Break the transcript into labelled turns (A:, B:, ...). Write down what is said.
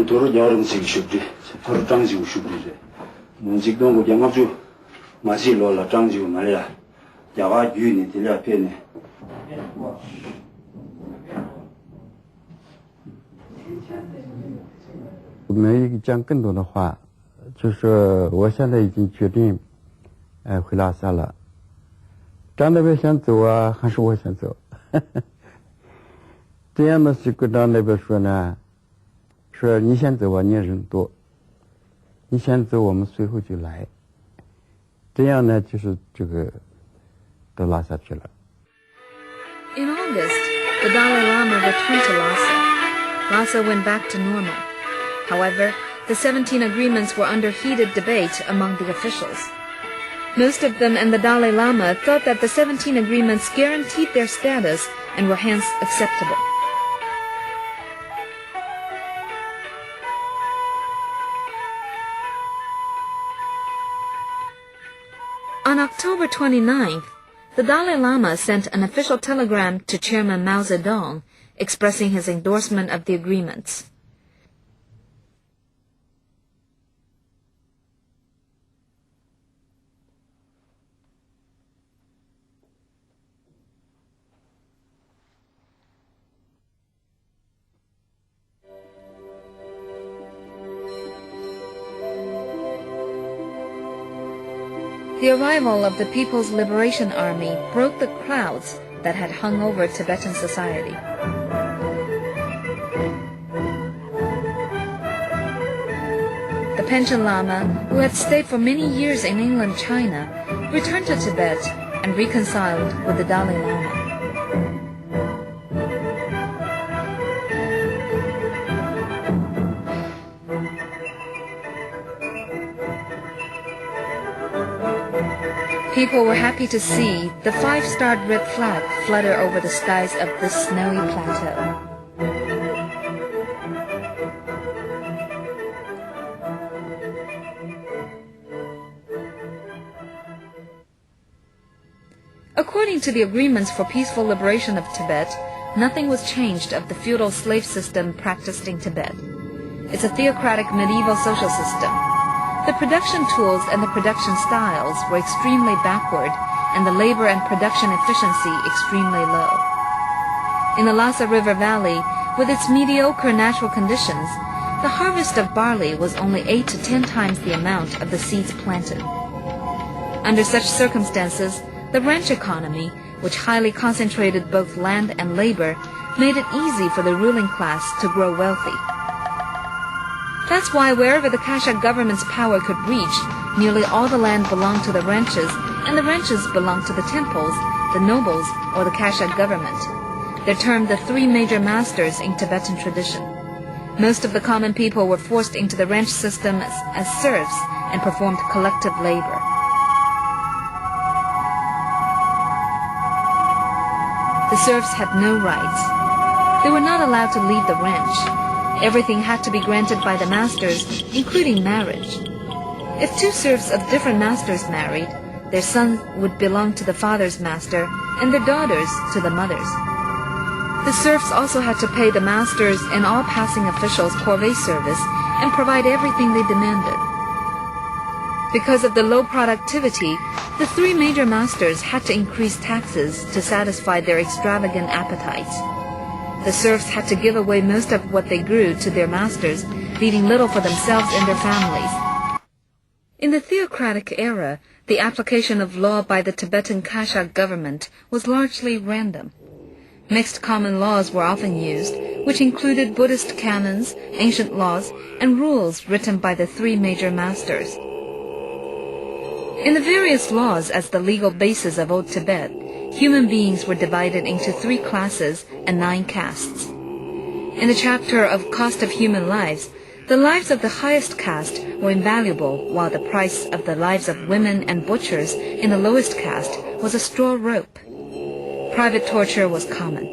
A: 도로 여름색 슈브리 도로 장지우 슈브리제 문직동고 양압주 마시 로라 장지우 말이야 야와 유니 들려 편네
B: 没讲更多的话，就是我现在已经决定，回拉萨了。张那边先走啊，还是我先走？这样的是跟张那边说呢，说你先走吧，你人多，你先走，我们随后就来。这样呢，就是这个到拉萨去了。
C: In August, the Dalai Lama returned to Lhasa. Lhasa went back to normal. However, the 17 agreements were under heated debate among the officials. Most of them and the Dalai Lama thought that the 17 agreements guaranteed their status and were hence acceptable. On October 29th, the Dalai Lama sent an official telegram to Chairman Mao Zedong expressing his endorsement of the agreements. The arrival of the People's Liberation Army broke the clouds that had hung over Tibetan society. The Panchen Lama, who had stayed for many years in inland China, returned to Tibet and reconciled with the Dalai Lama. People were happy to see the 5-starred red flag flutter over the skies of this snowy plateau. According to the agreements for peaceful liberation of Tibet, nothing was changed of the feudal slave system practiced in Tibet. It's a theocratic medieval social system. The production tools and the production styles were extremely backward, and the labor and production efficiency extremely low. In the Lhasa River Valley, with its mediocre natural conditions, the harvest of barley was only 8 to 10 times the amount of the seeds planted. Under such circumstances, the ranch economy, which highly concentrated both land and labor, made it easy for the ruling class to grow wealthy. That's why wherever the Kashag government's power could reach, nearly all the land belonged to the ranches, and the ranches belonged to the temples, the nobles, or the Kashag government. They're termed the 3 major masters in Tibetan tradition. Most of the common people were forced into the ranch system as serfs and performed collective labor. The serfs had no rights. They were not allowed to leave the ranch. Everything had to be granted by the masters, including marriage. If 2 serfs of different masters married, their sons would belong to the father's master and their daughters to the mother's. The serfs also had to pay the masters and all passing officials corvée service and provide everything they demanded. Because of the low productivity, the 3 major masters had to increase taxes to satisfy their extravagant appetites. The serfs had to give away most of what they grew to their masters, leaving little for themselves and their families. In the theocratic era, the application of law by the Tibetan Kashag government was largely random. Mixed common laws were often used, which included Buddhist canons, ancient laws, and rules written by the 3 major masters. In the various laws as the legal basis of Old Tibet, human beings were divided into 3 classes and 9 castes. In the chapter of Cost of Human Lives, the lives of the highest caste were invaluable, while the price of the lives of women and butchers in the lowest caste was a straw rope. Private torture was common.